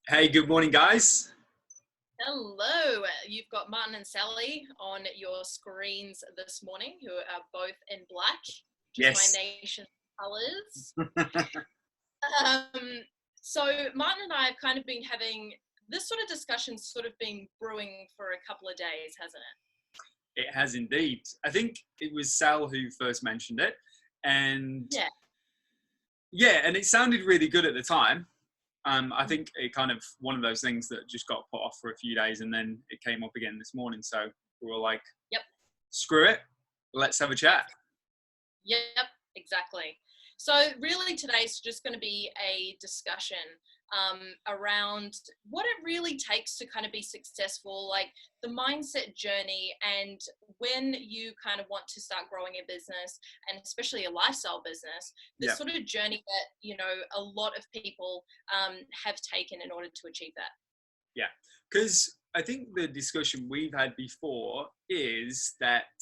Hey, good morning, guys. Hello, you've got Martyn and Sally on your screens this morning, who are both in black, which is my Yes. nation colours. Um, so Martyn and I have kind of been having this sort of discussion sort of been brewing for a couple of days, hasn't It has indeed. I think it was Sal who first mentioned it. And it? Yeah. yeah, and it sounded really good at the time. I think it kind of one of those things that just got put off for a few days and then it came up again this morning. So we were like, Yep. screw it, let's have a chat. Yep, exactly. So really today's just going to be a discussion around what it really takes to kind of be successful, like the mindset journey, and when you kind of want to start growing a business, and especially a lifestyle business, the Yeah. sort of journey that, a lot of people have taken in order to achieve that. Yeah. Because I think the discussion we've had before is that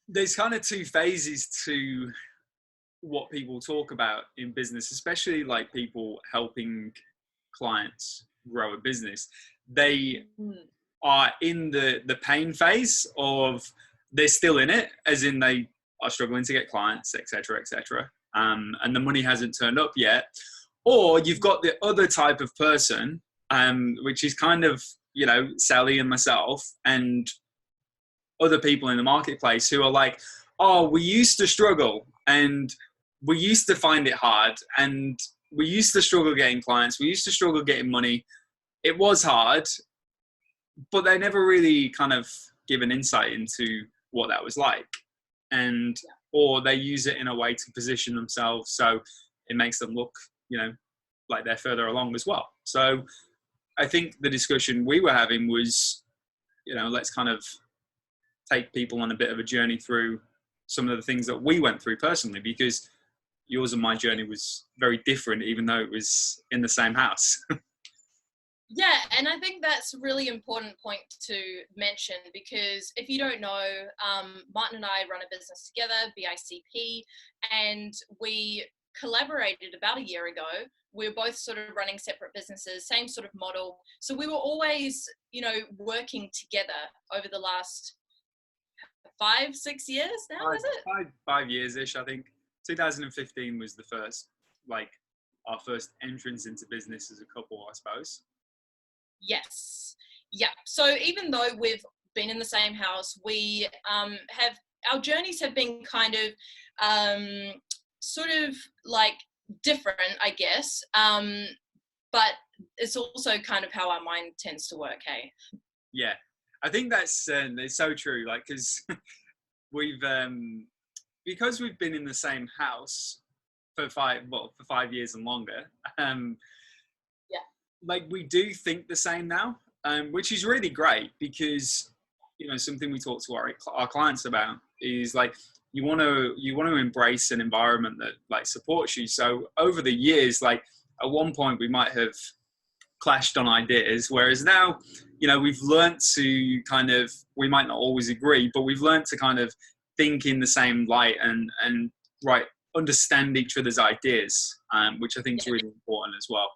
there's kind of two phases to what people talk about in business, especially like people helping clients grow a business. They Mm. are in the pain phase of they're still in it, as in they are struggling to get clients, etc., etc. And the money hasn't turned up yet. Or you've got the other type of person, which is kind of Sally and myself and other people in the marketplace who are like, oh, we used to struggle and we used to find it hard and we used to struggle getting clients. We used to struggle getting money. It was hard, but they never really kind of give an insight into what that was like. And, or they use it in a way to position themselves. So it makes them look, like they're further along as well. So I think the discussion we were having was, let's kind of take people on a bit of a journey through some of the things that we went through personally, because yours and my journey was very different, even though it was in the same house. Yeah, and I think that's a really important point to mention, because if you don't know, Martyn and I run a business together, BICP, and we collaborated about a year ago. We were both sort of running separate businesses, same sort of model. So we were always, working together over the last 5-6 years now, is it? 5 years-ish, I think. 2015 was the first, like, our first entrance into business as a couple, I suppose. Yes. Yeah. So even though we've been in the same house, we have our journeys have been kind of sort of like different, I guess. But it's also kind of how our mind tends to work. Hey. Yeah, I think that's it's so true. Like, because we've because we've been in the same house for 5 years and longer. Yeah. Like, we do think the same now, which is really great, because something we talk to our clients about is like, you want to embrace an environment that like supports you. So over the years, like at one point we might have clashed on ideas, whereas now we've learnt to kind of, we might not always agree, but we've learnt to kind of think in the same light and right, understand each other's ideas, which I think is really important as well,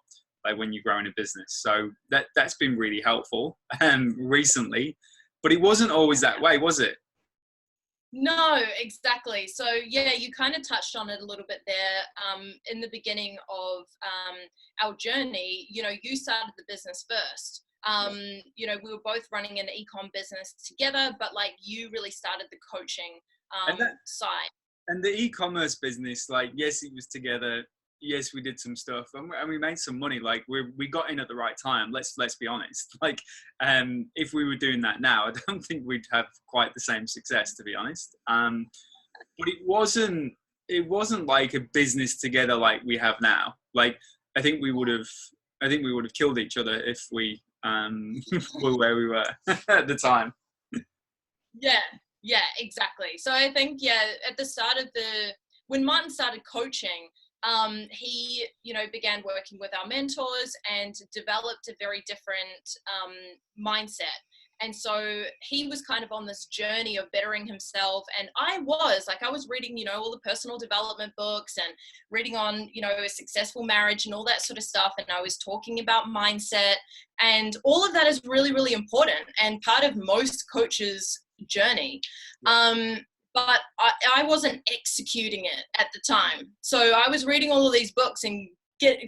like when you're growing a business. So that's been really helpful recently, but it wasn't always that way, was it? No, exactly. So yeah, you kind of touched on it a little bit there. In the beginning of our journey, you started the business first. We were both running an e-com business together, but like you really started the coaching side. And the e-commerce business, like, yes, it was together. Yes, we did some stuff and we made some money. Like, we got in at the right time. Let's be honest. Like, if we were doing that now, I don't think we'd have quite the same success, to be honest. But it wasn't like a business together like we have now. Like, I think we would have killed each other if we were where we were at the time. Yeah, exactly. So I think, at the start of when Martyn started coaching, he, began working with our mentors and developed a very different mindset. And so he was kind of on this journey of bettering himself. And I was reading, you know, all the personal development books and reading on, you know, a successful marriage and all that sort of stuff. And I was talking about mindset, and all of that is really, really important and part of most coaches' journey. But I wasn't executing it at the time. So I was reading all of these books and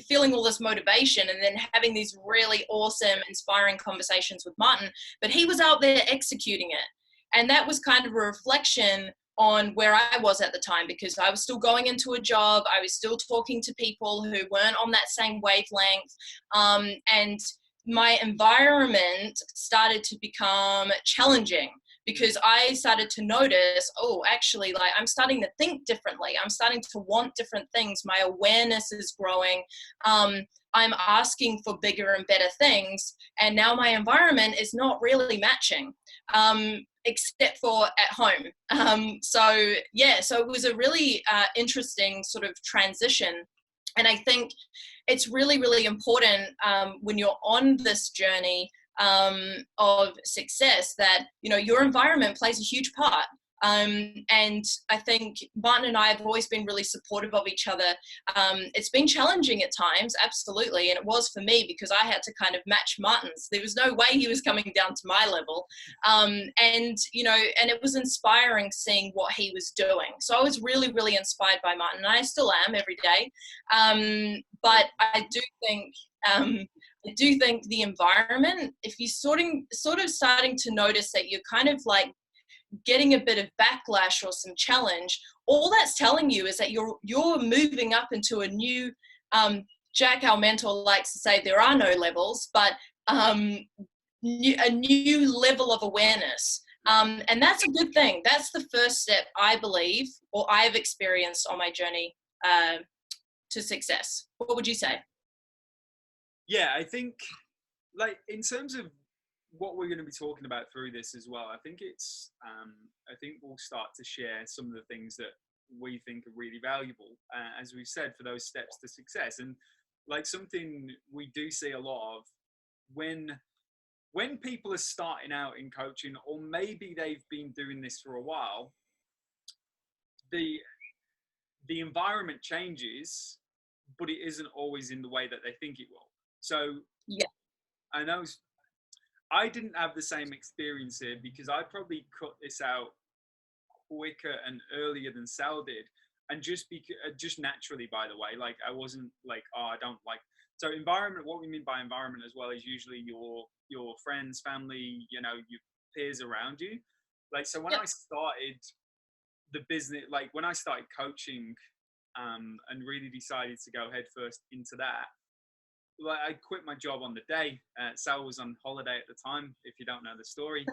feeling all this motivation, and then having these really awesome, inspiring conversations with Martyn, but he was out there executing it. And that was kind of a reflection on where I was at the time, because I was still going into a job. I was still talking to people who weren't on that same wavelength. And my environment started to become challenging, because I started to notice, oh, actually, like, I'm starting to think differently. I'm starting to want different things. My awareness is growing. I'm asking for bigger and better things. And now my environment is not really matching, except for at home. So it was a really interesting sort of transition. And I think it's really, really important when you're on this journey of success, that, you know, your environment plays a huge part. And I think Martyn and I have always been really supportive of each other. It's been challenging at times, absolutely. And it was for me, because I had to kind of match Martyn's. There was no way he was coming down to my level. And, you know, and it was inspiring seeing what he was doing. So I was really, really inspired by Martyn, and I still am every day. But I do think the environment, if you're sort of starting to notice that you're kind of like getting a bit of backlash or some challenge, all that's telling you is that you're moving up into a new, Jack, our mentor, likes to say there are no levels, but a new level of awareness. And that's a good thing. That's the first step, I believe, or I've experienced on my journey to success. What would you say? Yeah, I think, like, in terms of what we're going to be talking about through this as well, I think it's, I think we'll start to share some of the things that we think are really valuable, as we've said, for those steps to success. And like, something we do see a lot of when people are starting out in coaching, or maybe they've been doing this for a while, the environment changes, but it isn't always in the way that they think it will. So yeah, I know I didn't have the same experience here, because I probably cut this out quicker and earlier than Sal did. And just naturally, by the way, like, I wasn't like, oh, I don't like. So environment, what we mean by environment as well is usually your friends, family, you know, your peers around you. Like, so when I started the business, like when I started coaching, and really decided to go head first into that, like, I quit my job on the day. Sal was on holiday at the time, if you don't know the story.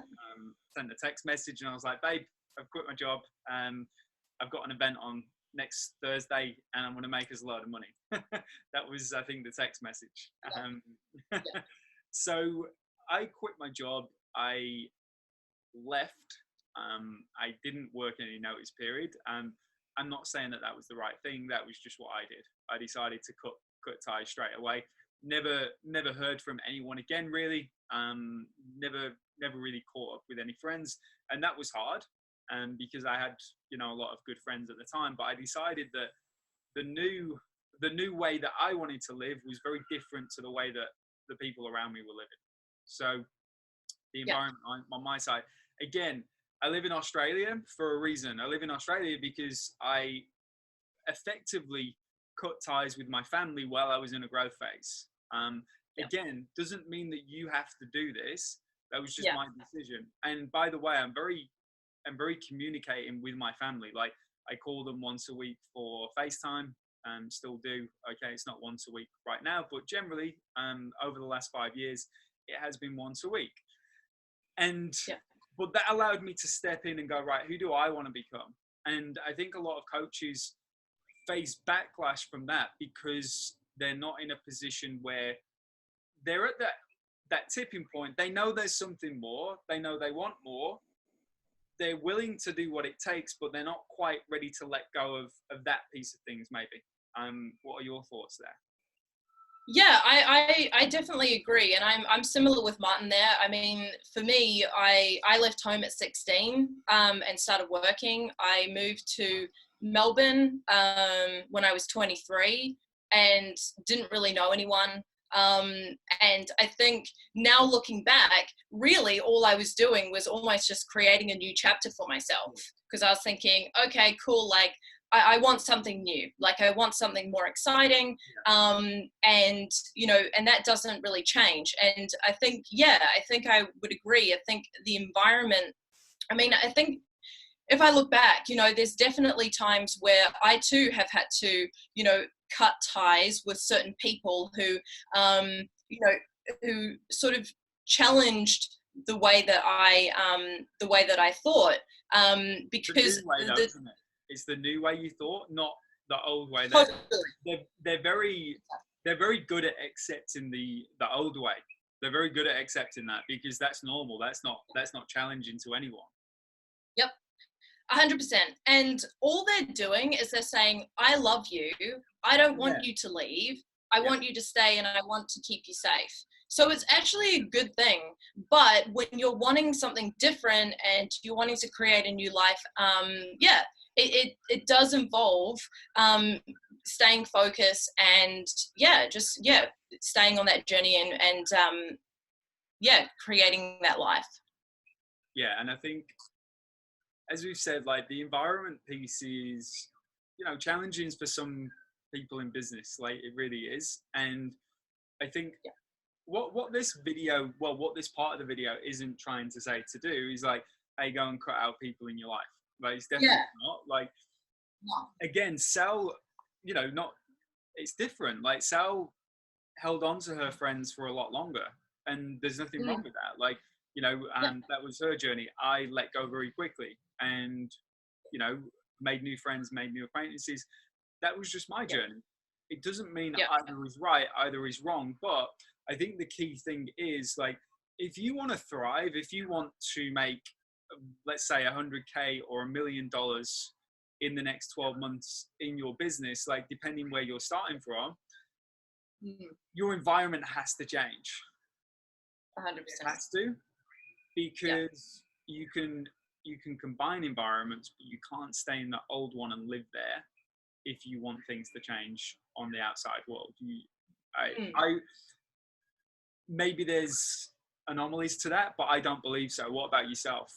Sent a text message and I was like, babe, I've quit my job. I've got an event on next Thursday and I'm going to make us a lot of money. That was, I think, the text message. So I quit my job. I left. I didn't work any notice period. I'm not saying that was the right thing. That was just what I did. I decided to cut ties straight away. Never heard from anyone again, really. Never really caught up with any friends, and that was hard. Because I had, you know, a lot of good friends at the time, but I decided that the new way that I wanted to live was very different to the way that the people around me were living. So the environment on my side, again, I live in Australia for a reason. I live in Australia because I effectively cut ties with my family while I was in a growth phase. Again, doesn't mean that you have to do this. That was just my decision. And by the way, I'm very communicating with my family. Like, I call them once a week for FaceTime. Still do. Okay, it's not once a week right now, but generally, over the last 5 years, it has been once a week. And but that allowed me to step in and go, right, who do I want to become? And I think a lot of coaches face backlash from that because they're not in a position where they're at that tipping point. They know there's something more. They know they want more. They're willing to do what it takes, but they're not quite ready to let go of that piece of things, maybe. What are your thoughts there? Yeah, I definitely agree, and I'm similar with Martin there. I mean, for me, I left home at 16 and started working. I moved to Melbourne when I was 23 and didn't really know anyone. Um, and I think now looking back, really all I was doing was almost just creating a new chapter for myself, because I was thinking, okay, cool, like I want something new, like I want something more exciting, and and that doesn't really change. And I think, yeah, I think I would agree. I think the environment, I mean, I think if I look back, there's definitely times where I too have had to, cut ties with certain people who, who sort of challenged the way that I thought, The new because way, though, the isn't it? It's the new way you thought, not the old way. totally, They're very good at accepting the old way. They're very good at accepting that because that's normal. That's not challenging to anyone. yep, 100%. And all they're doing is they're saying, I love you. I don't Yeah, want you to leave. I yeah, want you to stay and I want to keep you safe. So it's actually a good thing. But when you're wanting something different and you're wanting to create a new life, yeah, it does involve um, staying focused and staying on that journey and creating that life. yeah. And I think, as we've said, like the environment piece is, challenging for some people in business. Like it really is. And I think Yeah. what this video, well, what this part of the video isn't trying to say to do is like, hey, go and cut out people in your life. Like it's definitely Yeah. not. Like No. again, Sal, not it's different. Like Sal held on to her friends for a lot longer, and there's nothing wrong Mm. with that. Like Yeah. that was her journey. I let go very quickly, and you know, made new friends, made new acquaintances. That was just my Yeah. journey. It doesn't mean Yeah. either is right, either is wrong. But I think the key thing is like, if you want to thrive, if you want to make, let's say, 100K or $1 million in the next 12 months in your business, like depending where you're starting from, Mm. your environment has to change. It 100%. has to, Yeah. because you can combine environments, but you can't stay in the old one and live there if you want things to change on the outside world. Mm. I maybe there's anomalies to that, but I don't believe so. What about yourself?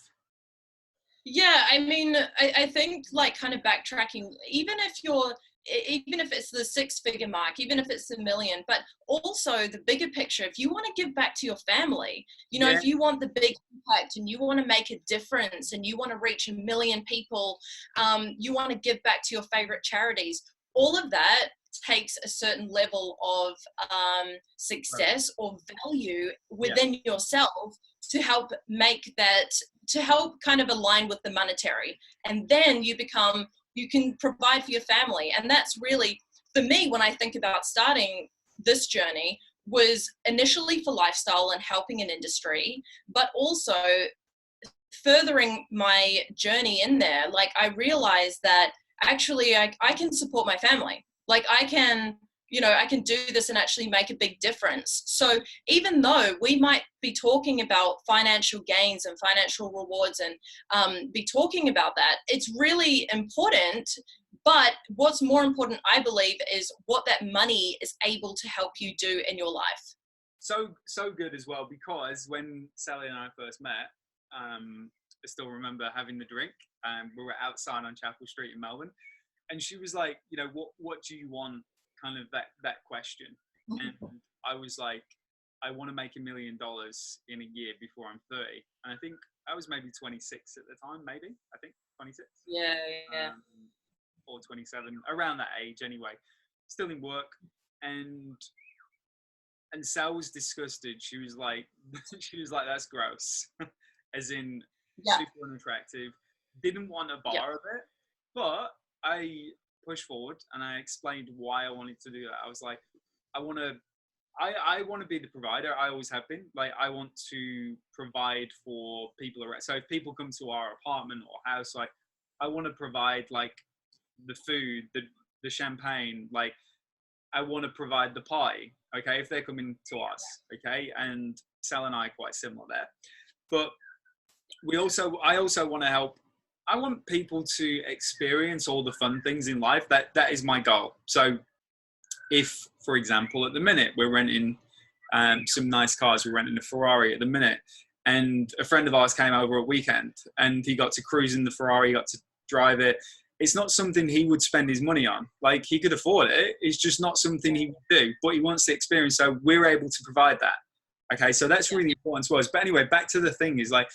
Yeah, I mean, I think like kind of backtracking, even if it's the six-figure mark, even if it's a million, but also the bigger picture, if you want to give back to your family, Yeah, if you want the big impact and you want to make a difference and you want to reach 1 million people, you want to give back to your favorite charities, all of that takes a certain level of right. success or value Yeah, within yourself to help make that, to help kind of align with the monetary. And then you can provide for your family. And that's really, for me, when I think about starting this journey, was initially for lifestyle and helping an industry, but also furthering my journey in there. Like I realized that actually I can support my family. Like I can do this and actually make a big difference. So even though we might be talking about financial gains and financial rewards and be talking about that, it's really important. But what's more important, I believe, is what that money is able to help you do in your life. so good as well, because when Sally and I first met, I still remember having the drink. We were outside on Chapel Street in Melbourne, and she was like, what do you want? Kind of that question, and I was like, I want to make $1 million in a year before I'm 30, and I think I was maybe 26 at the time, maybe I think 26, Yeah, yeah, um, or 27, around that age anyway. Still in work, and Sal was disgusted. She was like, that's gross, as in yeah, super unattractive. Didn't want a yeah, bar of it, but I pushed forward and I explained why I wanted to do that. I was like, I want to, I want to be the provider. I always have been. Like, I want to provide for people around. So if people come to our apartment or house, like, I want to provide like the food, the champagne, like I want to provide the pie. okay, if they're coming to us, okay, and Sal and I are quite similar there. But I also want to help. I want people to experience all the fun things in life. That is my goal. So if, for example, at the minute we're renting some nice cars, we're renting a Ferrari at the minute, and a friend of ours came over at weekend and he got to cruise in the Ferrari, got to drive it. It's not something he would spend his money on. Like, he could afford it. It's just not something he would do, but he wants to experience. So we're able to provide that. Okay. So that's really important to us. But anyway, back to the thing is, like,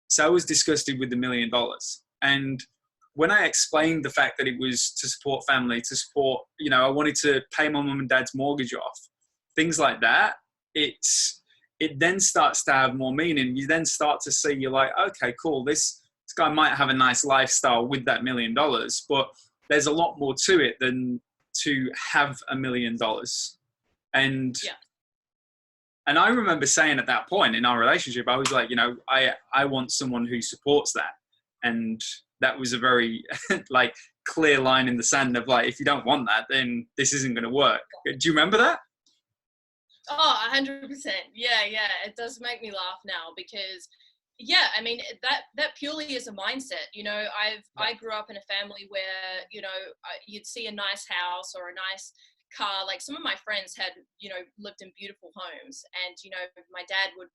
so I was disgusted with the $1 million. And when I explained the fact that it was to support family, to support, you know, I wanted to pay my mum and dad's mortgage off, things like that, it then starts to have more meaning. You then start to see, you're like, okay, cool. This guy might have a nice lifestyle with that $1 million, but there's a lot more to it than to have $1 million. And and I remember saying at that point in our relationship, I was like, you know, I want someone who supports that. And that was a very like clear line in the sand of like, if you don't want that, then this isn't going to work. Do you remember that? Oh, 100%. Yeah. It does make me laugh now because, yeah, I mean, that purely is a mindset. You know, I grew up in a family where, you know, you'd see a nice house or a nice car. Like, some of my friends had, you know, lived in beautiful homes, and, you know, my dad would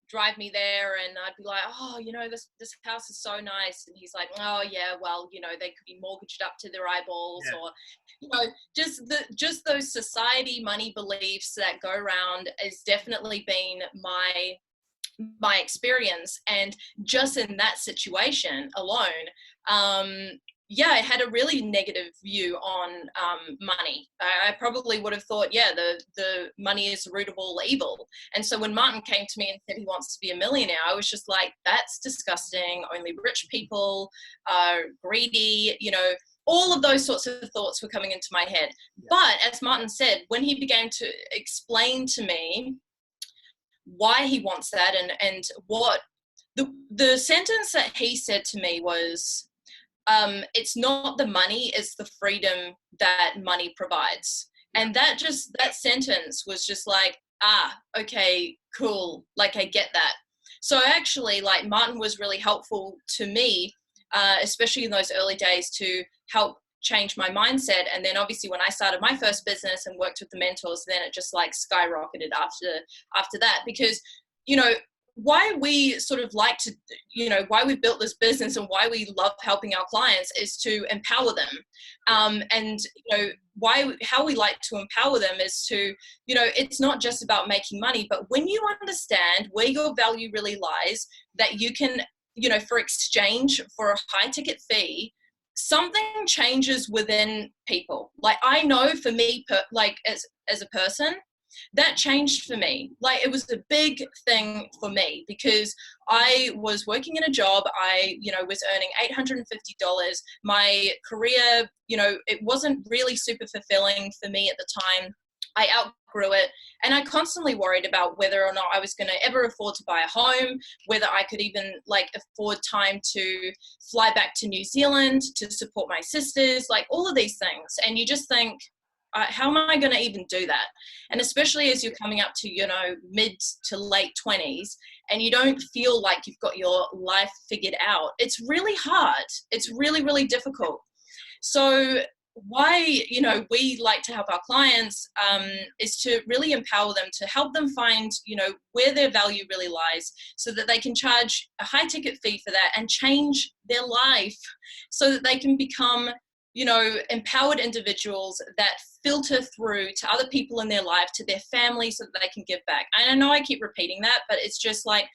drive me there and I'd be like, oh, you know, this house is so nice. And he's like, oh yeah, well, you know, they could be mortgaged up to their eyeballs, or, you know, just those society money beliefs that go around has definitely been my experience. And just in that situation alone, I had a really negative view on money. I probably would have thought, the money is the root of all evil. And so when Martyn came to me and said he wants to be a millionaire, I was just like, that's disgusting. Only rich people are greedy, you know. All of those sorts of thoughts were coming into my head. But as Martyn said, when he began to explain to me why he wants that, and what the sentence that he said to me was, it's not the money, it's the freedom that money provides. And that sentence was just like, okay, cool. Like, I get that. So actually, like, Martyn was really helpful to me, especially in those early days, to help change my mindset. And then obviously when I started my first business and worked with the mentors, then it just like skyrocketed after that. Because, you know, why we sort of like to, you know, why we built this business and why we love helping our clients is to empower them. And, you know, how we like to empower them is to, you know, it's not just about making money, but when you understand where your value really lies, that you can, you know, for exchange for a high ticket fee, something changes within people. Like, I know for me, like as a person, that changed for me. Like, it was a big thing for me because I was working in a job. I, you know, was earning $850. My career, you know, it wasn't really super fulfilling for me at the time. I outgrew it, and I constantly worried about whether or not I was going to ever afford to buy a home, whether I could even like afford time to fly back to New Zealand to support my sisters, like all of these things. And you just think, how am I going to even do that? And especially as you're coming up to, you know, mid to late 20s and you don't feel like you've got your life figured out, it's really hard. It's really, really difficult. So why, you know, we like to help our clients is to really empower them, to help them find, you know, where their value really lies so that they can charge a high ticket fee for that and change their life so that they can become, you know, empowered individuals that filter through to other people in their life, to their family, so that they can give back. And I know I keep repeating that, but it's just like,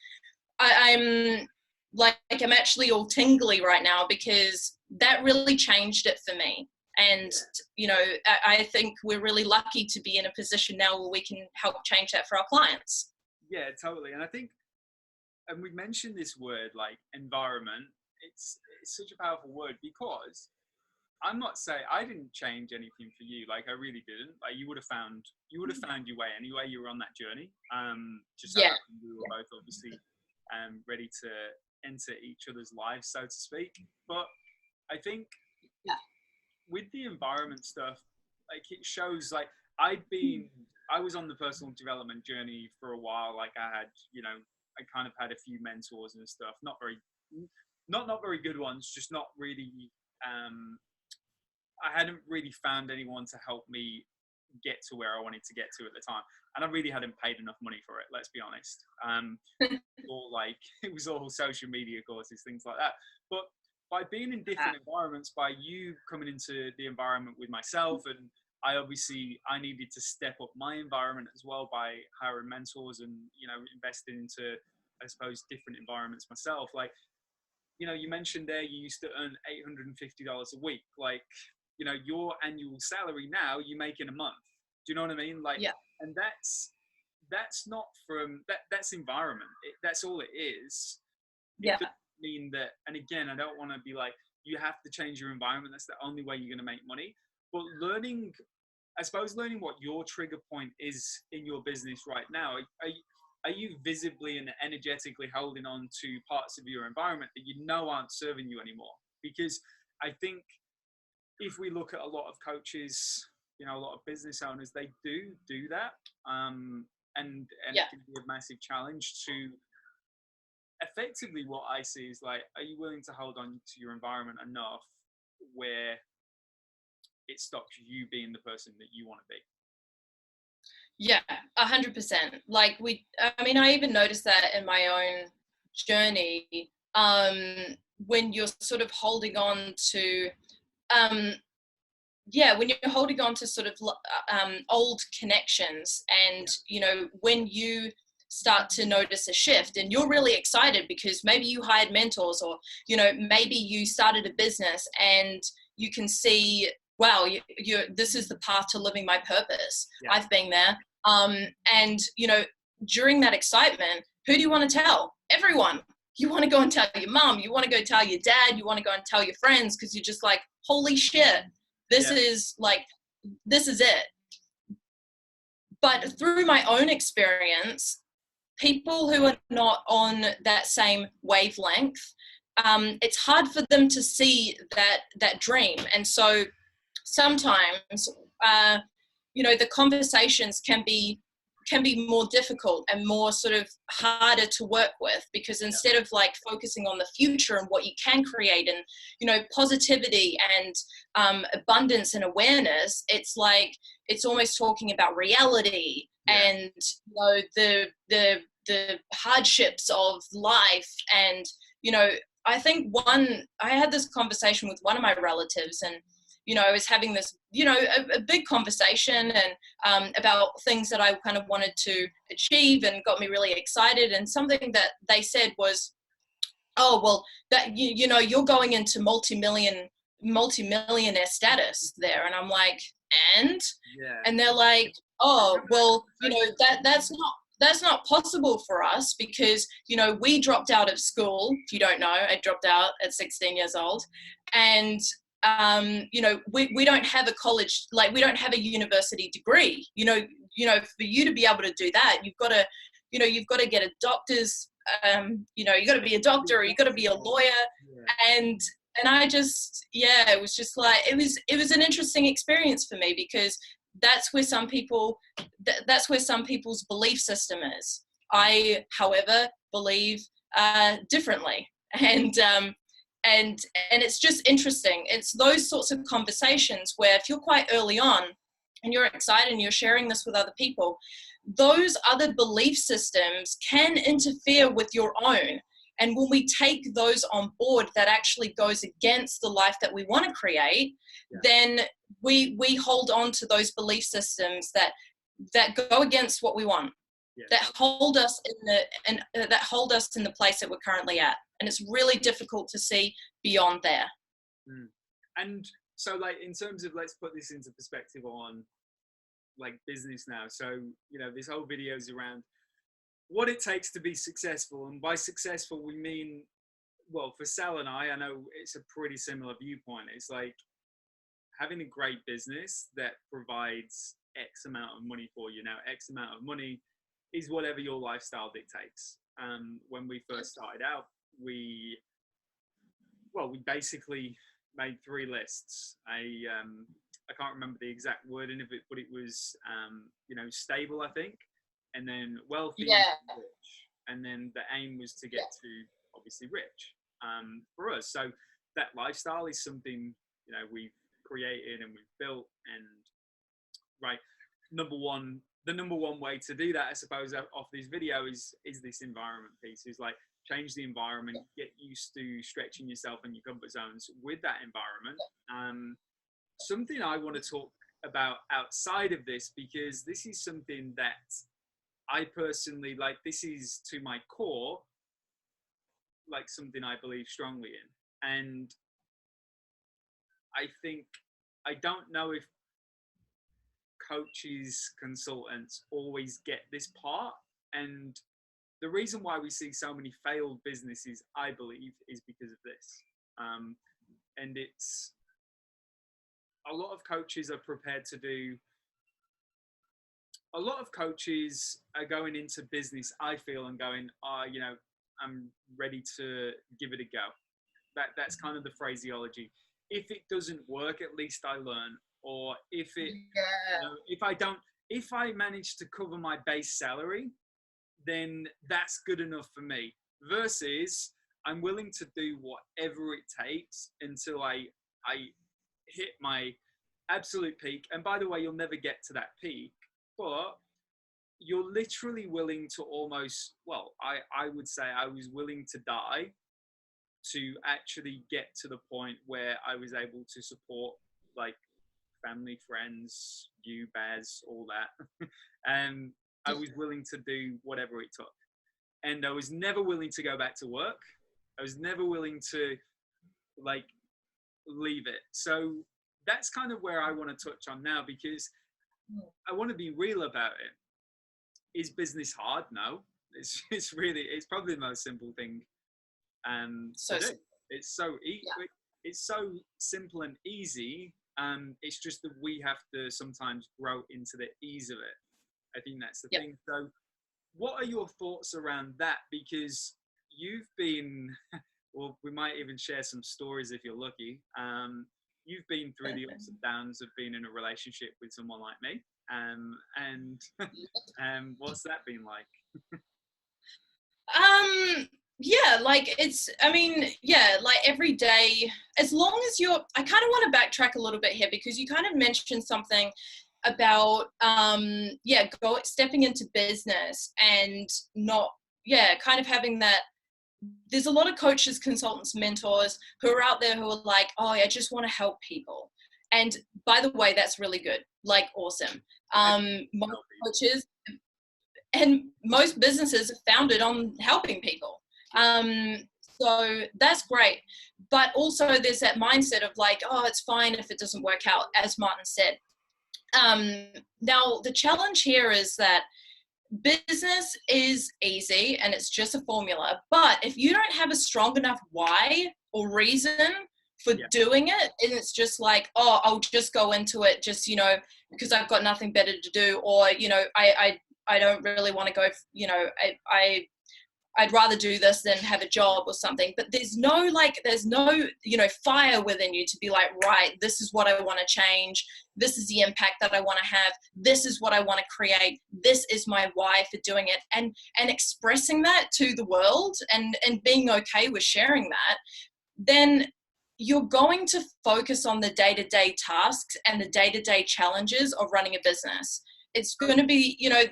I'm actually all tingly right now because that really changed it for me. And, you know, I think we're really lucky to be in a position now where we can help change that for our clients. Yeah, totally. And I think, and we mentioned this word, like environment, it's such a powerful word because I'm not saying I didn't change anything for you. Like, I really didn't. Like, you would have found your way anyway. You were on that journey. Just so we were both obviously ready to enter each other's lives, so to speak. But I think with the environment stuff, like, it shows, like, I'd been I was on the personal development journey for a while. Like I had, I kind of had a few mentors and stuff. Not very good ones. Just not really. I hadn't really found anyone to help me get to where I wanted to get to at the time, and I really hadn't paid enough money for it. Let's be honest. Or like it was all social media courses, things like that. But by being in different environments, by you coming into the environment with myself, and I needed to step up my environment as well by hiring mentors and investing into, I suppose, different environments myself. Like you mentioned there, you used to earn $850 a week. Like your annual salary now you make in a month. Do you know what I mean? Like, yeah. And that's not from that's environment. That's all it is. It doesn't mean that. And again, I don't want to be like, you have to change your environment. That's the only way you're going to make money. But learning what your trigger point is in your business right now. Are you visibly and energetically holding on to parts of your environment that aren't serving you anymore? Because I think if we look at a lot of coaches, a lot of business owners, they do that. And it can be a massive challenge to effectively what I see is like, are you willing to hold on to your environment enough where it stops you being the person that you want to be? Yeah, 100%. Like I even noticed that in my own journey, when you're sort of holding on to, when you're holding on to sort of old connections, and when you start to notice a shift and you're really excited because maybe you hired mentors, or maybe you started a business and you can see, wow, this is the path to living my purpose. I've been there. And during that excitement, who do you want to tell? Everyone. You want to go and tell your mom, you want to go tell your dad, you want to go and tell your friends, because you're just like, holy shit, this is it. But through my own experience, people who are not on that same wavelength, it's hard for them to see that dream. And so sometimes, the conversations can be more difficult and more sort of harder to work with, because instead of like focusing on the future and what you can create and, positivity and abundance and awareness, it's like, it's almost talking about reality and, the hardships of life. And, I think I had this conversation with one of my relatives, and, I was having this, a big conversation and about things that I kind of wanted to achieve and got me really excited. And something that they said was, oh, well, that, you're going into multi-millionaire status there. And I'm like, and they're like, oh, well, that's not possible for us because, we dropped out of school. If you don't know, I dropped out at 16 years old. And, we don't have a college, like we don't have a university degree, for you to be able to do that, you've got to get a doctor's, you got to be a doctor, or you've got to be a lawyer. And I just, it was just like, it was an interesting experience for me, because that's where some people's belief system is. I, however, believe differently. And it's just interesting. It's those sorts of conversations where if you're quite early on and you're excited and you're sharing this with other people, those other belief systems can interfere with your own. And when we take those on board, that actually goes against the life that we want to create, then we hold on to those belief systems that go against what we want, that hold us in the place that we're currently at. And it's really difficult to see beyond there. And so, like, in terms of, let's put this into perspective on like business now. So, this whole video is around what it takes to be successful. And by successful, we mean, well, for Sal and I know it's a pretty similar viewpoint. It's like having a great business that provides X amount of money for you. Now, X amount of money is whatever your lifestyle dictates. When we first started out, we basically made 3 lists: I can't remember the exact wording of it, but it was, you know, stable, I think, and then wealthy, and rich, and then the aim was to get to obviously rich, for us. So that lifestyle is something, you know, we've created and we've built, and right, the number one way to do that, I suppose, off this video is this environment piece. Is like, change the environment, get used to stretching yourself in your comfort zones with that environment. Something I want to talk about outside of this, because this is something that I personally, like, this is to my core, like something I believe strongly in. And I think, I don't know if coaches, consultants always get this part. And the reason why we see so many failed businesses, I believe, is because of this. And it's, a lot of coaches are prepared to do, a lot of coaches are going into business, I feel, and going, you know, I'm ready to give it a go. That's kind of the phraseology. If it doesn't work, at least I learn. Or if it, you know, if I manage to cover my base salary, then that's good enough for me. Versus, I'm willing to do whatever it takes until I hit my absolute peak. And by the way, you'll never get to that peak, but you're literally willing to almost, well, I would say I was willing to die to actually get to the point where I was able to support, like, family, friends, you, Baz, all that. And I was willing to do whatever it took. And I was never willing to go back to work. I was never willing to, like, leave it. So that's kind of where I want to touch on now, because I want to be real about it. Is business hard? No. It's really, it's probably the most simple thing to do. It's so it's so simple and easy. It's just that we have to sometimes grow into the ease of it. I think that's the thing. So what are your thoughts around that? Because you've been, well, we might even share some stories if you're lucky. You've been through the ups and downs of being in a relationship with someone like me. And what's that been like? Yeah, like, it's, I mean, yeah, like every day, as long as you're, I kind of want to backtrack a little bit here, because you kind of mentioned something about, stepping into business and not, kind of having that. There's a lot of coaches, consultants, mentors who are out there who are like, oh, I just want to help people. And by the way, that's really good. Like, awesome. Most coaches and most businesses are founded on helping people. So that's great. But also there's that mindset of like, oh, it's fine if it doesn't work out, as Martyn said. Now the challenge here is that business is easy and it's just a formula. But if you don't have a strong enough why or reason for doing it, and it's just like, oh, I'll just go into it just, you know, because I've got nothing better to do, or, you know, I don't really want to go, you know, I'd rather do this than have a job or something. But there's no, you know, fire within you to be like, right, this is what I want to change. This is the impact that I want to have. This is what I want to create. This is my why for doing it. And expressing that to the world and being okay with sharing that, then you're going to focus on the day-to-day tasks and the day-to-day challenges of running a business. It's going to be, you know,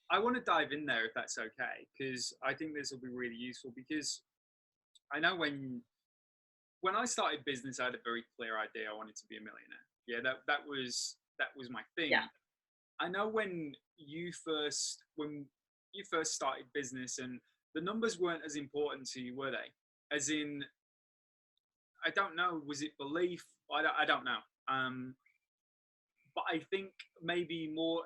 I want to dive in there if that's okay, because I think this will be really useful. Because I know when I started business, I had a very clear idea. I wanted to be a millionaire. Yeah, that was my thing. Yeah. I know when you first started business, and the numbers weren't as important to you, were they? As in, I don't know, was it belief? I don't know. But I think maybe more.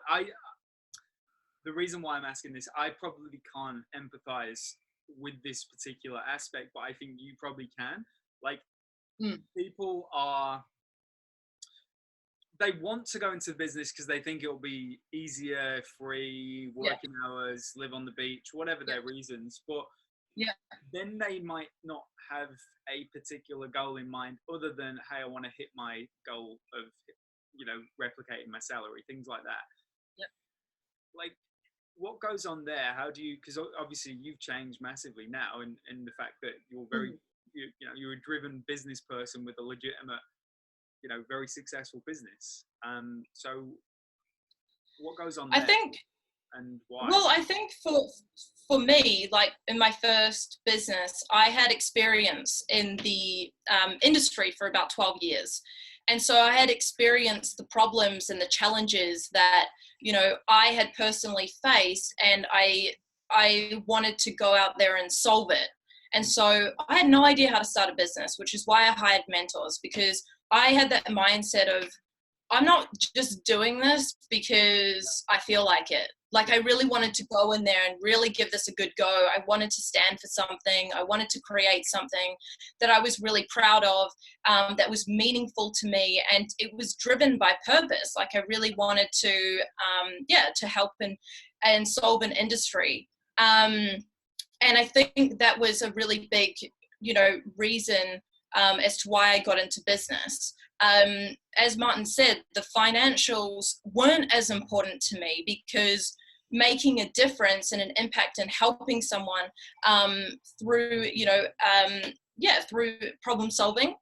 The reason why I'm asking this, I probably can't empathize with this particular aspect, but I think you probably can. Like, people they want to go into business because they think it'll be easier, free, working hours, live on the beach, whatever their reasons. But then they might not have a particular goal in mind other than, hey, I want to hit my goal of replicating my salary, things like that. Yep. Like, what goes on there? How do you, because obviously you've changed massively now in the fact that you're very, you're a driven business person with a legitimate, very successful business. So what goes on there? I think, and why? well, I think for me, like in my first business, I had experience in the industry for about 12 years. And so I had experienced the problems and the challenges that, I had personally faced, and I wanted to go out there and solve it. And so I had no idea how to start a business, which is why I hired mentors, because I had that mindset of, I'm not just doing this because I feel like it. Like, I really wanted to go in there and really give this a good go. I wanted to stand for something. I wanted to create something that I was really proud of, that was meaningful to me. And it was driven by purpose. Like, I really wanted to, to help and solve an industry. And I think that was a really big, reason as to why I got into business. As Martyn said, the financials weren't as important to me, because making a difference and an impact and helping someone through, through problem solving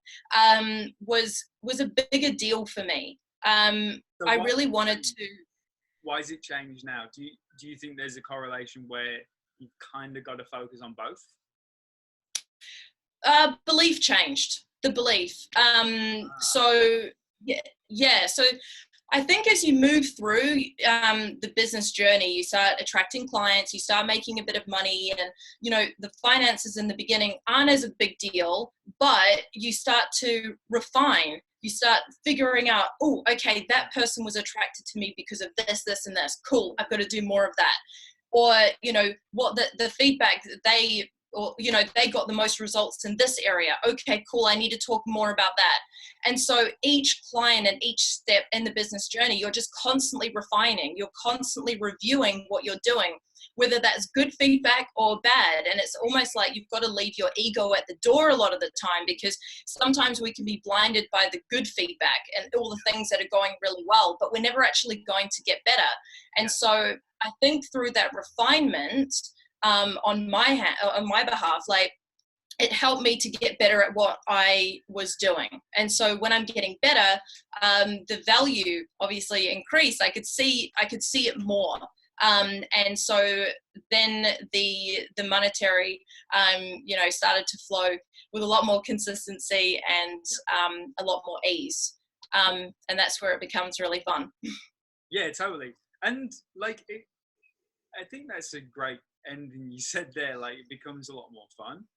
was a bigger deal for me. I really wanted to. Why has it changed now? Do you think there's a correlation where you've kind of got to focus on both? Belief changed. The belief. So I think as you move through the business journey, you start attracting clients, you start making a bit of money, and the finances in the beginning aren't as a big deal, but you start to refine. You start figuring out, oh, okay, that person was attracted to me because of this, this, and this. Cool, I've got to do more of that. Or what the feedback that they got the most results in this area. Okay, cool. I need to talk more about that. And so each client and each step in the business journey, you're just constantly refining. You're constantly reviewing what you're doing, whether that's good feedback or bad. And it's almost like you've got to leave your ego at the door a lot of the time, because sometimes we can be blinded by the good feedback and all the things that are going really well, but we're never actually going to get better. And so I think through that refinement, on my behalf, like, it helped me to get better at what I was doing. And so when I'm getting better, the value obviously increased. I could see it more. And so then the monetary, started to flow with a lot more consistency and a lot more ease. And that's where it becomes really fun. Yeah, totally. And like, I think that's a great ending you said there. Like, it becomes a lot more fun.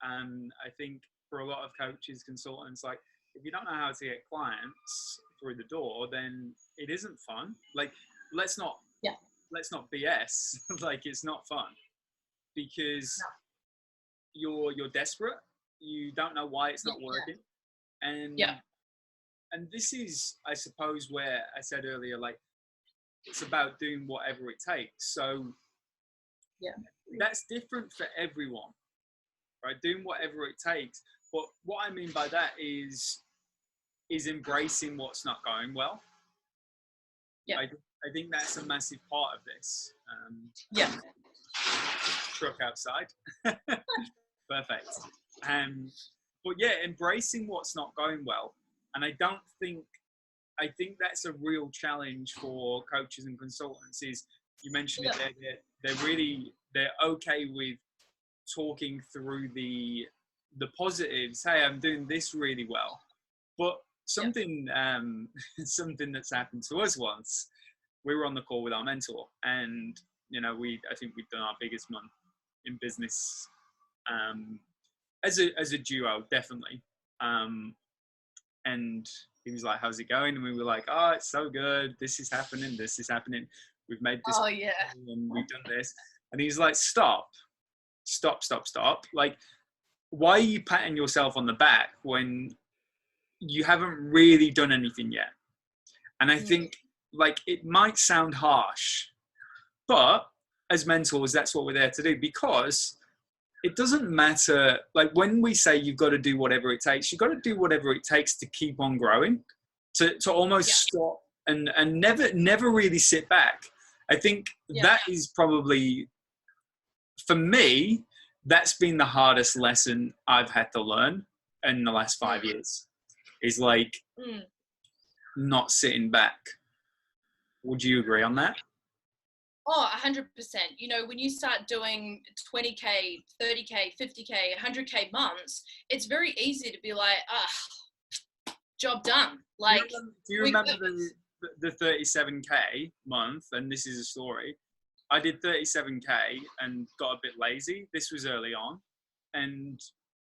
And I think for a lot of coaches, consultants, like, if you don't know how to get clients through the door, then it isn't fun. Like, let's not BS. Like, it's not fun, because you're desperate. You don't know why it's not working. And this is, I suppose, where I said earlier, like, it's about doing whatever it takes. So that's different for everyone, right? Doing whatever it takes. But what I mean by that is embracing what's not going well. Yeah. I think that's a massive part of this. Truck outside. Perfect. But yeah, embracing what's not going well. And I think that's a real challenge for coaches and consultants. Is, you mentioned it, they're okay with talking through the positives. Hey, I'm doing this really well. But something that's happened to us once, we were on the call with our mentor, and I think we've done our biggest month in business as a duo, definitely. And he was like, "How's it going?" And we were like, "Oh, it's so good. This is happening. This is happening. We've made this. Oh yeah. And we've done this." And he's like, "Stop. Like, why are you patting yourself on the back when you haven't really done anything yet?" And I think, like, it might sound harsh, but as mentors, that's what we're there to do, because it doesn't matter. Like, when we say you've got to do whatever it takes, you've got to do whatever it takes to keep on growing. to almost stop and never really sit back. I think that is probably, for me, that's been the hardest lesson I've had to learn in the last 5 years, is like not sitting back. Would you agree on that? Oh, 100%. You know, when you start doing 20K, 30K, 50K, 100K months, it's very easy to be like, job done. Like, do you remember the 37K month? And this is a story. I did 37K and got a bit lazy. This was early on. And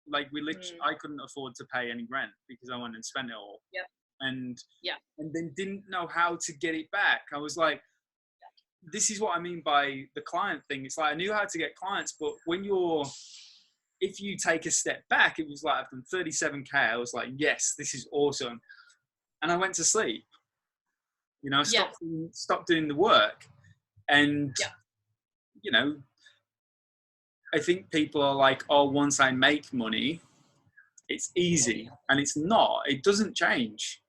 like we literally, I couldn't afford to pay any rent because I went and spent it all. Yep. And then didn't know how to get it back. I was like, this is what I mean by the client thing. It's like I knew how to get clients, but if you take a step back, it was like I've done 37K. I was like, yes, this is awesome. And I went to sleep. You know, stopped doing the work. And, you know, I think people are like, oh, once I make money, it's easy. And it's not. It doesn't change.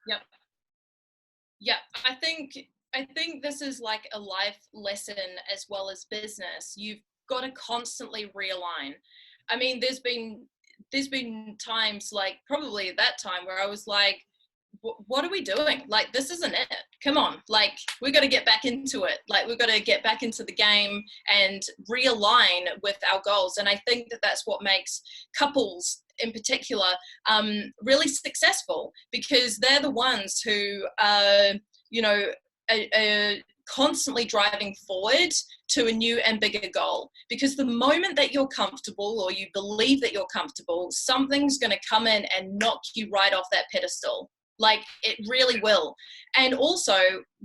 Yep. Yeah, I think this is like a life lesson as well as business. You've got to constantly realign. I mean, there's been times, like probably at that time, where I was like, what are we doing? Like, this isn't it. Come on. Like, we've got to get back into it. Like, we've got to get back into the game and realign with our goals. And I think that that's what makes couples in particular really successful, because they're the ones who are, you know, are constantly driving forward to a new and bigger goal. Because the moment that you're comfortable, or you believe that you're comfortable, something's going to come in and knock you right off that pedestal. Like, it really will. And also,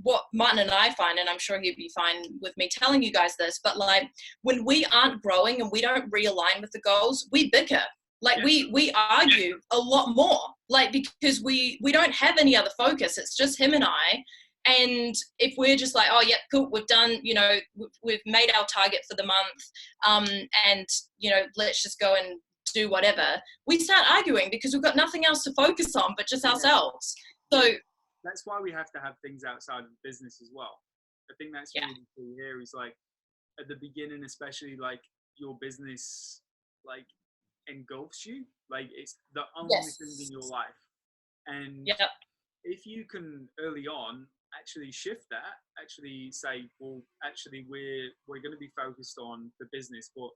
what Martyn and I find, and I'm sure he'd be fine with me telling you guys this, but like, when we aren't growing and we don't realign with the goals, we bicker. Like, we argue a lot more, like, because we don't have any other focus. It's just him and I. And if we're just like, oh yeah, cool, we've done, you know, we've made our target for the month, and, you know, let's just go and do whatever, we start arguing because we've got nothing else to focus on but just ourselves. So that's why we have to have things outside of business as well. I think that's really key here, is like at the beginning, especially, like your business like engulfs you, like it's the only thing in your life. And if you can early on actually shift that, actually say, well, actually we're going to be focused on the business, but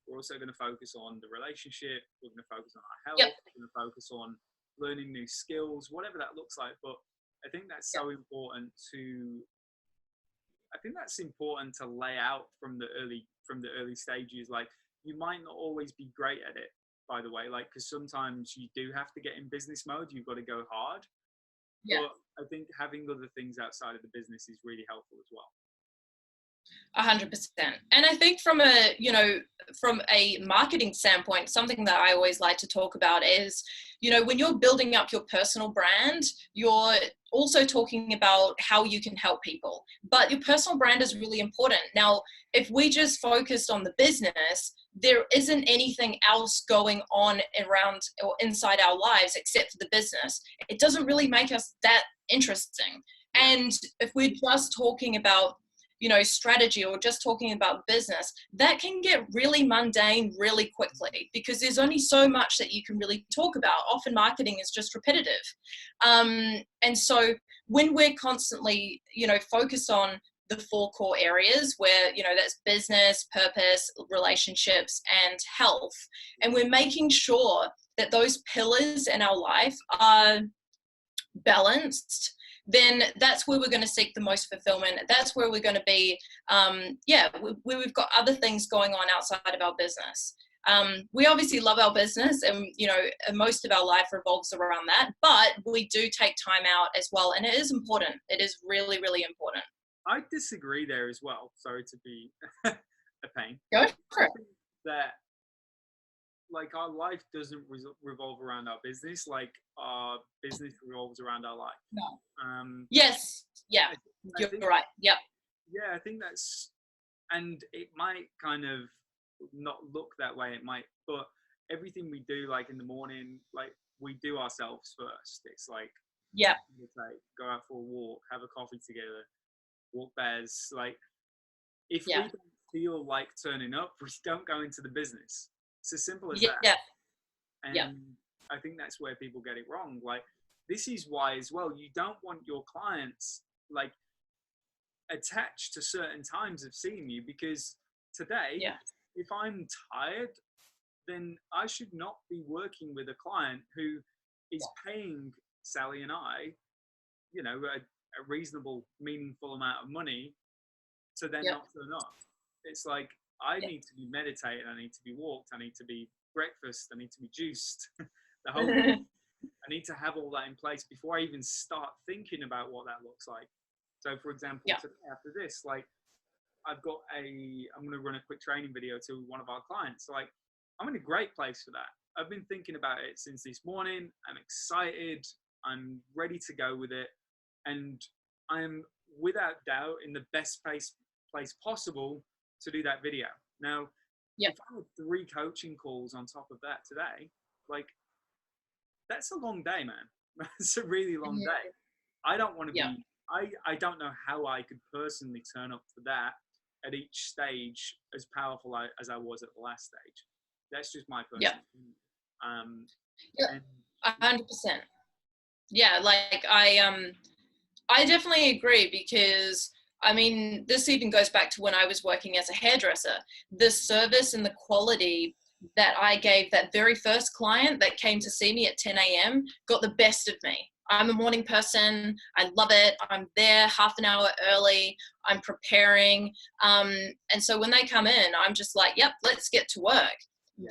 we're also going to focus on the relationship. We're going to focus on our health. We're going to focus on learning new skills, whatever that looks like. But I think that's so important to lay out from the early stages. Like, you might not always be great at it, by the way, like, because sometimes you do have to get in business mode. You've got to go hard. But I think having other things outside of the business is really helpful as well. 100%. And I think from a marketing standpoint, something that I always like to talk about is, you know, when you're building up your personal brand, you're also talking about how you can help people. But your personal brand is really important. Now, if we just focused on the business, there isn't anything else going on around or inside our lives except for the business. It doesn't really make us that interesting. And if we're just talking about, you know, strategy, or just talking about business, that can get really mundane really quickly, because there's only so much that you can really talk about. Often marketing is just repetitive. And so when we're constantly, you know, focused on the 4 core areas, where, you know, that's business, purpose, relationships, and health, and we're making sure that those pillars in our life are balanced, then that's where we're going to seek the most fulfillment. That's where we're going to be, where we've got other things going on outside of our business. We obviously love our business, and, you know, most of our life revolves around that, but we do take time out as well. And it is important. It is really, really important. I disagree there as well. Sorry to be a pain. Go for it. That, like, our life doesn't revolve around our business. Like, our business revolves around our life. No. Yes. Yeah. You're right. Yep. Yeah, I think that's, and it might kind of not look that way. It might, but everything we do, like in the morning, like, we do ourselves first. It's like, Yeah. meditate, go out for a walk, have a coffee together, walk bears. Like, if we Yeah. don't feel like turning up, we don't go into the business. It's as simple as Yeah. that. Yeah. And Yeah. I think that's where people get it wrong. Like, this is why as well, you don't want your clients like attached to certain times of seeing you, because today, Yeah. if I'm tired, then I should not be working with a client who is paying Sally and I, you know, a reasonable, meaningful amount of money to then Yeah. not turn up. It's like, I Yeah. need to be meditated, I need to be walked, I need to be breakfast, I need to be juiced, the whole thing. I need to have all that in place before I even start thinking about what that looks like. So, for example, Yeah. today after this, like, I'm going to run a quick training video to one of our clients. Like, I'm in a great place for that. I've been thinking about it since this morning. I'm excited. I'm ready to go with it. And I'm without doubt in the best place possible to do that video. Now, Yeah. if I had 3 coaching calls on top of that today, like, that's a long day, man. That's a really long day. I don't want to Yeah. be, I don't know how I could personally turn up for that at each stage as powerful as I was at the last stage. That's just my personal opinion. Yeah. And 100%. Yeah. Like I definitely agree, because I mean, this even goes back to when I was working as a hairdresser. The service and the quality that I gave that very first client that came to see me at 10 a.m. got the best of me. I'm a morning person. I love it. I'm there half an hour early. I'm preparing. And so when they come in, I'm just like, yep, let's get to work.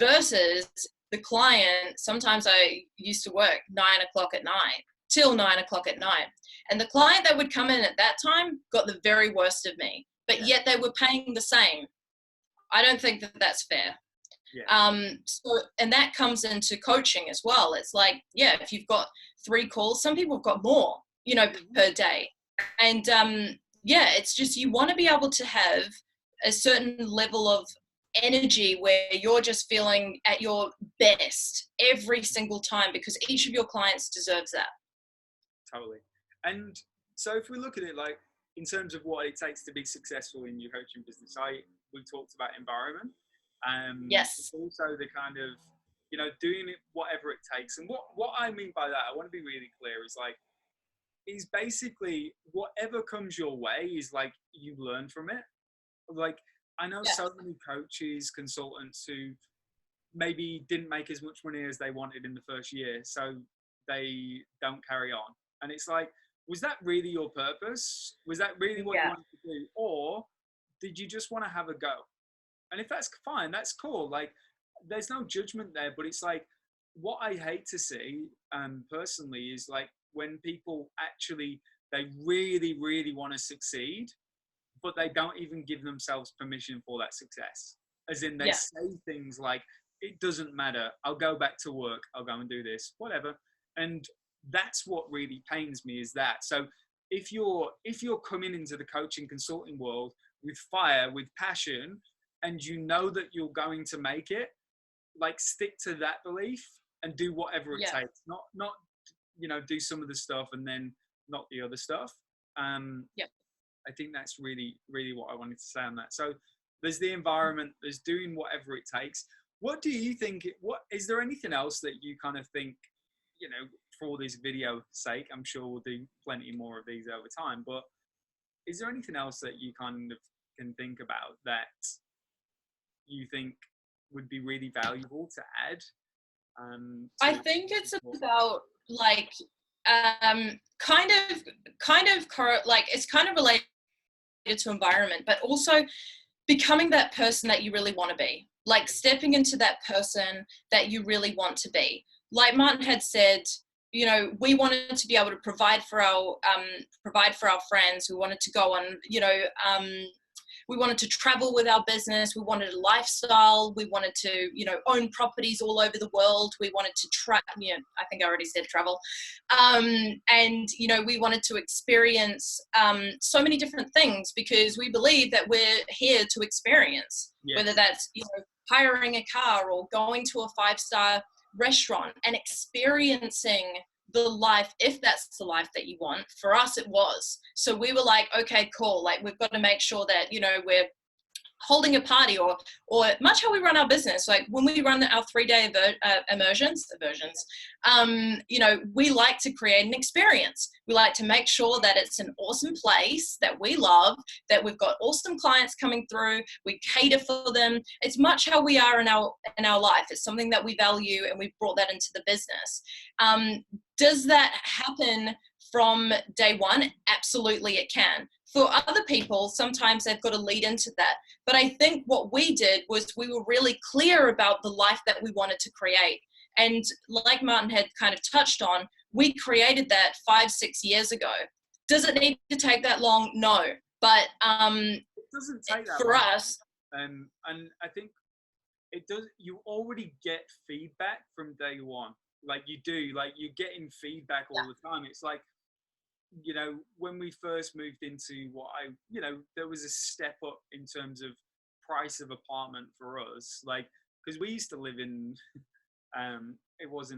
Versus the client, sometimes I used to work 9 o'clock at night till 9 o'clock at night. And the client that would come in at that time got the very worst of me, but yet they were paying the same. I don't think that that's fair. So, and that comes into coaching as well. It's like, yeah, if you've got 3 calls, some people have got more, you know, per day. And yeah, it's just, you want to be able to have a certain level of energy where you're just feeling at your best every single time, because each of your clients deserves that. Totally. And so if we look at it like in terms of what it takes to be successful in your coaching business, we talked about environment. Yes. Also the kind of, you know, doing it whatever it takes. And what I mean by that, I want to be really clear, is basically whatever comes your way is like you learn from it. Like, I know so many coaches, consultants who maybe didn't make as much money as they wanted in the first year, so they don't carry on. And it's like, was that really your purpose? Was that really what you wanted to do? Or did you just want to have a go? And if that's fine, that's cool. Like, there's no judgment there, but it's like, what I hate to see, personally, is like when people actually, they really, really want to succeed, but they don't even give themselves permission for that success. As in, they say things like, it doesn't matter, I'll go back to work, I'll go and do this, whatever. And that's what really pains me, is that. So if you're coming into the coaching consulting world with fire, with passion, and you know that you're going to make it, like, stick to that belief and do whatever it takes. Not you know, do some of the stuff and then not the other stuff. I think that's really, really what I wanted to say on that. So there's the environment, there's doing whatever it takes. What do you think, is there anything else that you kind of think, you know, for this video sake, I'm sure we'll do plenty more of these over time, but is there anything else that you kind of can think about that you think would be really valuable to add? I think it's about like, kind of like, it's kind of related to environment, but also becoming that person that you really want to be, like stepping into that person that you really want to be. Like Martyn had said, you know, we wanted to be able to provide for our friends. We wanted to go on, you know, we wanted to travel with our business. We wanted a lifestyle. We wanted to, you know, own properties all over the world. We wanted to you know, I think I already said travel. And, you know, we wanted to experience so many different things, because we believe that we're here to experience, whether that's, you know, hiring a car or going to a 5-star restaurant and experiencing the life, if that's the life that you want. For us, it was. So we were like, okay, cool. Like, we've got to make sure that, you know, we're holding a party, or much how we run our business. Like when we run our 3-day immersions, you know, we like to create an experience. We like to make sure that it's an awesome place that we love, that we've got awesome clients coming through. We cater for them. It's much how we are in our life. It's something that we value, and we've brought that into the business. Does that happen from day one? Absolutely, it can. For other people, sometimes they've got to lead into that. But I think what we did was we were really clear about the life that we wanted to create. And like Martyn had kind of touched on, we created that 5-6 years ago. Does it need to take that long? No. But it doesn't take that for long. us. And I think it does. You already get feedback from day one. Like you do. Like you're getting feedback all the time. It's like, you know, when we first moved into there was a step up in terms of price of apartment for us, like, because we used to live in, it was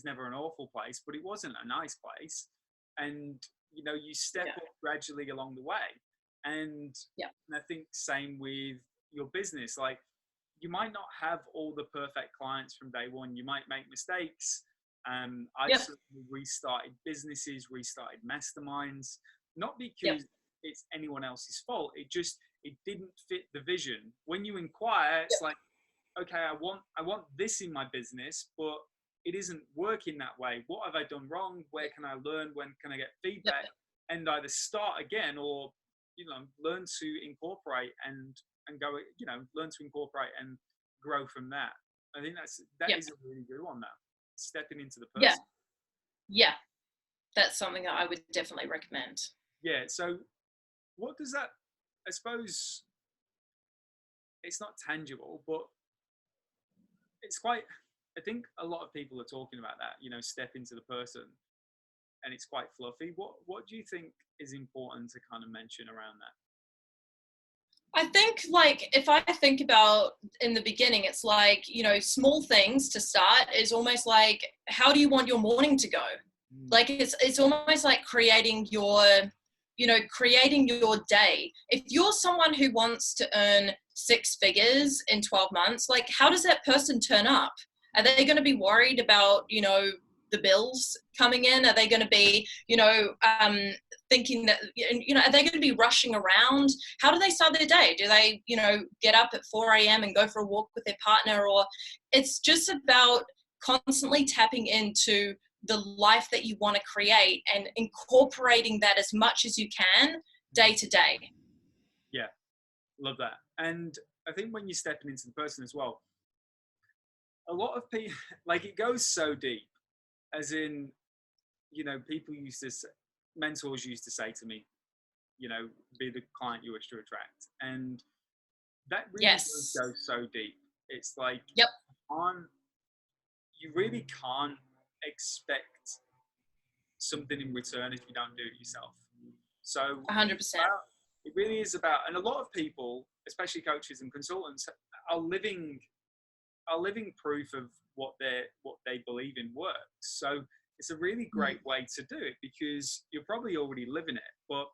never an awful place, but it wasn't a nice place. And, you know, you step up gradually along the way. And I think same with your business, like you might not have all the perfect clients from day one. You might make mistakes. I certainly restarted businesses, restarted masterminds, not because it's anyone else's fault. It didn't fit the vision. When you inquire, it's like, okay, I want this in my business, but it isn't working that way. What have I done wrong? Where can I learn? When can I get feedback? And either start again, or, you know, learn to incorporate and go, you know, learn to incorporate and grow from that. I think that is a really good one, though. Stepping into the person. Yeah, that's something that I would definitely recommend. Yeah. So what does that, I suppose it's not tangible, but it's quite, I think a lot of people are talking about that, you know, step into the person, and it's quite fluffy. What do you think is important to kind of mention around that? I think, like, if I think about in the beginning, it's like, you know, small things to start is almost like, how do you want your morning to go? Like, it's almost like creating your day. If you're someone who wants to earn 6 figures in 12 months, like, how does that person turn up? Are they going to be worried about, you know, the bills coming in? Are they going to be, you know, thinking that, you know, are they going to be rushing around? How do they start their day? Do they, you know, get up at 4 a.m. and go for a walk with their partner? Or it's just about constantly tapping into the life that you want to create and incorporating that as much as you can day to day. Yeah, love that. And I think when you're stepping into the person as well, a lot of people, like, it goes so deep, as in, you know, mentors used to say to me, you know, be the client you wish to attract. And that really does go so deep. It's like, you really can't expect something in return if you don't do it yourself. So 100%. It really is about, and a lot of people, especially coaches and consultants, are living proof of what they believe in works. So it's a really great way to do it, because you're probably already living it. But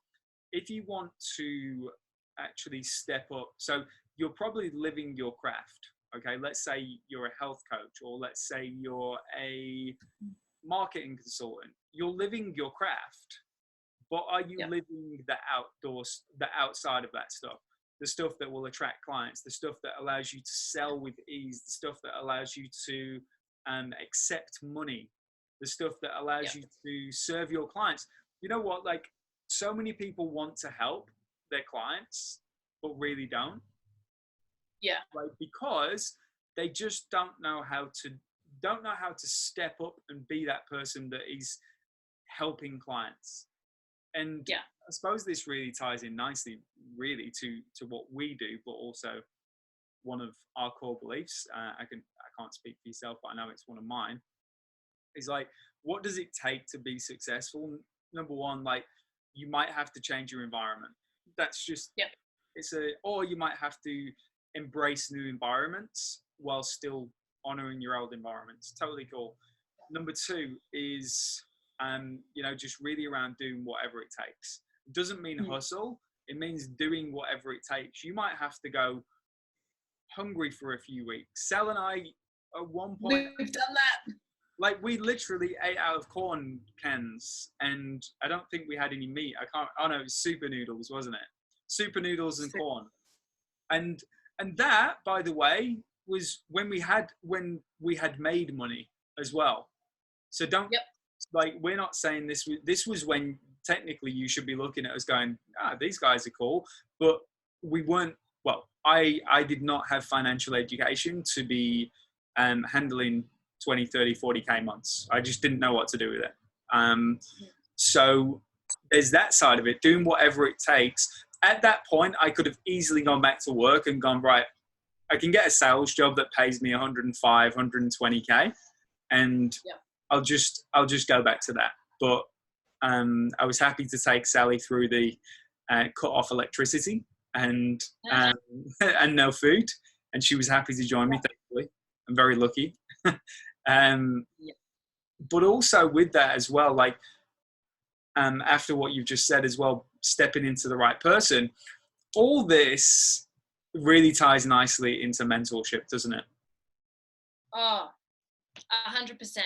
if you want to actually step up, so you're probably living your craft. Okay, let's say you're a health coach, or let's say you're a marketing consultant. You're living your craft, but are you living the outside of that stuff? The stuff that will attract clients, the stuff that allows you to sell with ease, the stuff that allows you to accept money, the stuff that allows you to serve your clients. You know what? Like, so many people want to help their clients, but really don't. Yeah. Like, because they just don't know how to step up and be that person that is helping clients. And I suppose this really ties in nicely, really, to what we do, but also one of our core beliefs. I can't speak for yourself, but I know it's one of mine. Is like, what does it take to be successful? Number one, like, you might have to change your environment. That's just or you might have to embrace new environments while still honoring your old environments. Totally cool. Number two is just really around doing whatever it takes. It doesn't mean hustle. It means doing whatever it takes. You might have to go hungry for a few weeks. Sal and I, at one point, We've done that. like, we literally ate out of corn cans, and I don't think we had any meat. Oh no, it was super noodles, wasn't it? Super noodles and corn. And that, by the way, was when we had made money as well. So we're not saying this was when technically you should be looking at us going, these guys are cool, but we weren't. Well, I did not have financial education to be handling 20, 30, 40K months. I just didn't know what to do with it. So there's that side of it, doing whatever it takes. At that point, I could have easily gone back to work and gone, right, I can get a sales job that pays me 105, 120K, and I'll just go back to that. But I was happy to take Sally through the cut off electricity and no food, and she was happy to join me, thankfully. I'm very lucky. But also with that as well, like after what you've just said as well, stepping into the right person, all this really ties nicely into mentorship, doesn't it? Oh, 100%.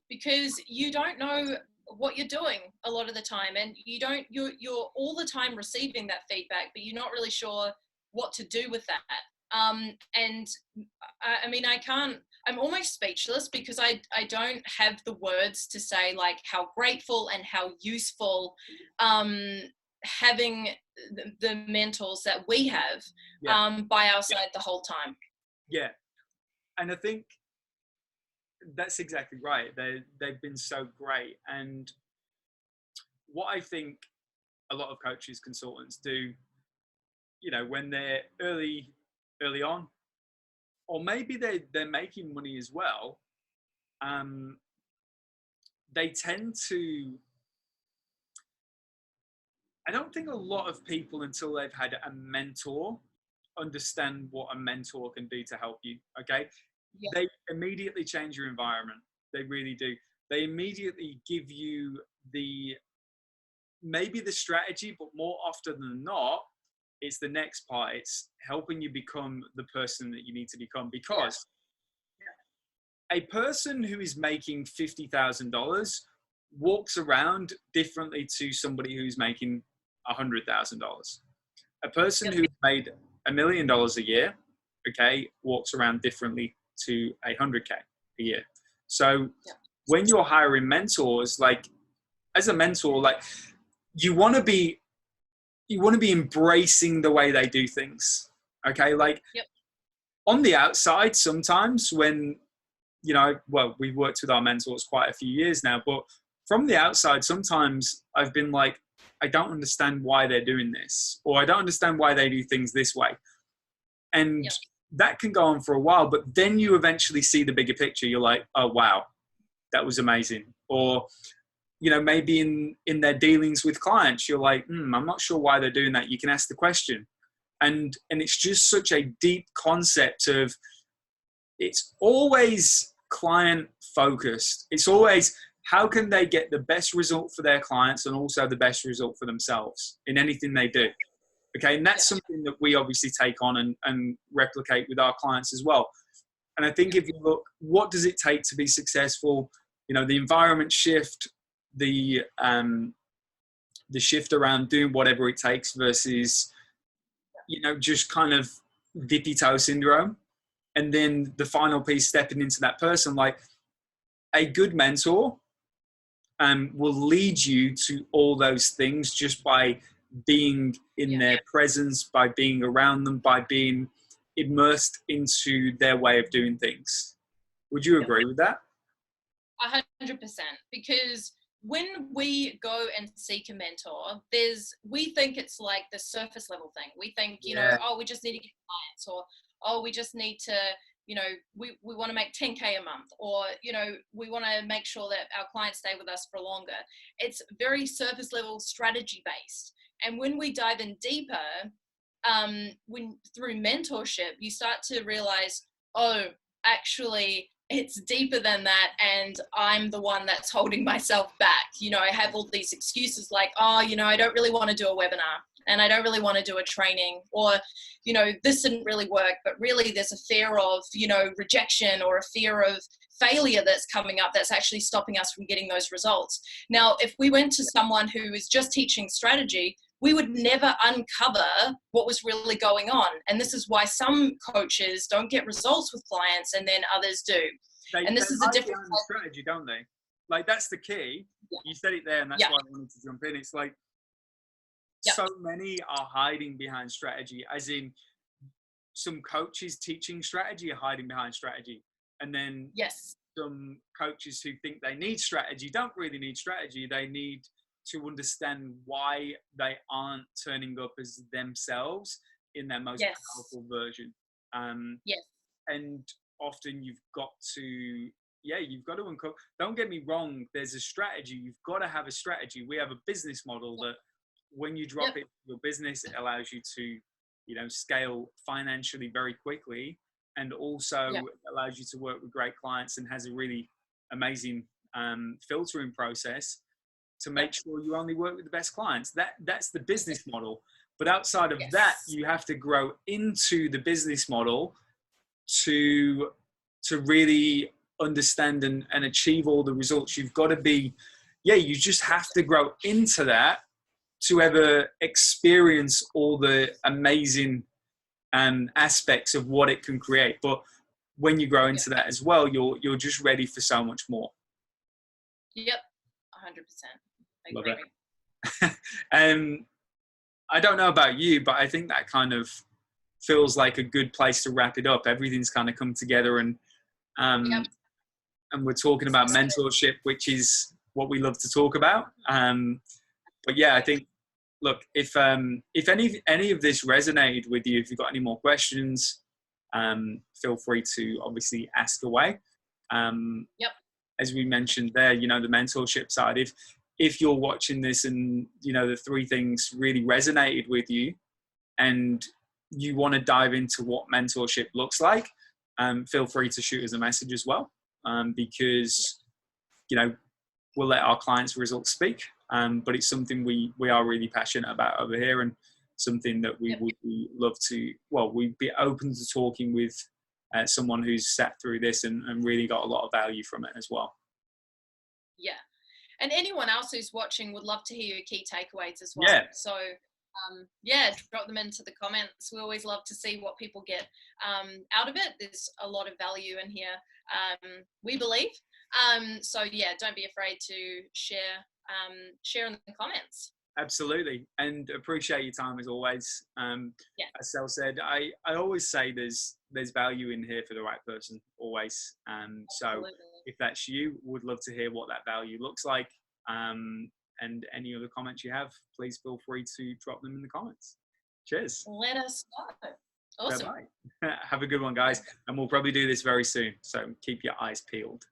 Because you don't know what you're doing a lot of the time, and you're all the time receiving that feedback, but you're not really sure what to do with that. And I mean, I'm almost speechless because I don't have the words to say like how grateful and how useful having the mentors that we have by our side the whole time. Yeah. And I think that's exactly right. They've been so great. And what I think a lot of coaches, consultants do, when they're early on, or maybe they're making money as well, they tend to, I don't think a lot of people, until they've had a mentor, understand what a mentor can do to help you. Okay. Yeah. They immediately change your environment. They really do. They immediately give you maybe the strategy, but more often than not, it's the next part. It's helping you become the person that you need to become, because a person who is making $50,000 walks around differently to somebody who's making $100,000. A person who's made $1 million a year, walks around differently to 100K a year. So when you're hiring mentors, like as a mentor, like you want to be embracing the way they do things. Okay. Like on the outside, sometimes when, we've worked with our mentors quite a few years now, but from the outside, sometimes I've been like, I don't understand why they're doing this, or I don't understand why they do things this way. And that can go on for a while, but then you eventually see the bigger picture. You're like, oh, wow, that was amazing. Or, maybe in their dealings with clients, you're like, I'm not sure why they're doing that. You can ask the question. And it's just such a deep concept of, it's always client focused. It's always, how can they get the best result for their clients and also the best result for themselves in anything they do? Okay. And that's something that we obviously take on and replicate with our clients as well. And I think if you look, what does it take to be successful? The environment shift, the shift around doing whatever it takes versus, just kind of dippy toe syndrome. And then the final piece, stepping into that person, like a good mentor will lead you to all those things just by being in their presence, by being around them, by being immersed into their way of doing things. Would you agree with that? 100%. Because when we go and seek a mentor, we think it's like the surface level thing. We think, we just need to get clients, or we just need to, we want to make 10K a month, or, we want to make sure that our clients stay with us for longer. It's very surface level, strategy based. And when we dive in deeper, through mentorship, you start to realize, oh, actually it's deeper than that, and I'm the one that's holding myself back. You know, I have all these excuses like, oh, you know, I don't really want to do a webinar, and I don't really want to do a training, or, you know, this didn't really work, but really there's a fear of, you know, rejection or a fear of failure that's coming up that's actually stopping us from getting those results. Now, if we went to someone who is just teaching strategy, we would never uncover what was really going on. And this is why some coaches don't get results with clients and then others do. And this is a different strategy, don't they? Like, that's the key. Yeah. You said it there, and that's why I wanted to jump in. It's like, so many are hiding behind strategy, as in some coaches teaching strategy are hiding behind strategy. And then some coaches who think they need strategy don't really need strategy. They need to understand why they aren't turning up as themselves in their most powerful version. And often you've got to uncover. Don't get me wrong, there's a strategy. You've got to have a strategy. We have a business model that when you drop it in your business, it allows you to, you know, scale financially very quickly, and also allows you to work with great clients, and has a really amazing filtering process to make sure you only work with the best clients. That's the business model. But outside of that, you have to grow into the business model to really understand and achieve all the results. You've got to be, you just have to grow into that to ever experience all the amazing aspects of what it can create. But when you grow into that as well, you're just ready for so much more. Yep, 100%. Love it. I don't know about you, but I think that kind of feels like a good place to wrap it up. Everything's kind of come together, and we're talking about mentorship, which is what we love to talk about. But yeah, I think, look, if any of this resonated with you, if you've got any more questions, feel free to obviously ask away. As we mentioned there, you know, the mentorship side, if you're watching this and, you know, the three things really resonated with you and you want to dive into what mentorship looks like, feel free to shoot us a message as well, because, you know, we'll let our clients' results speak. But it's something we are really passionate about over here, and something that we would love to, we'd be open to talking with someone who's sat through this and really got a lot of value from it as well. Yeah. And anyone else who's watching would love to hear your key takeaways as well. So, drop them into the comments. We always love to see what people get out of it. There's a lot of value in here, we believe. So, don't be afraid to share in the comments. Absolutely. And appreciate your time as always. As Sal said, I always say there's value in here for the right person, always. So if that's you, would love to hear what that value looks like. And any other comments you have, please feel free to drop them in the comments. Cheers. Let us know. Awesome. Bye-bye. Have a good one, guys. And we'll probably do this very soon. So keep your eyes peeled.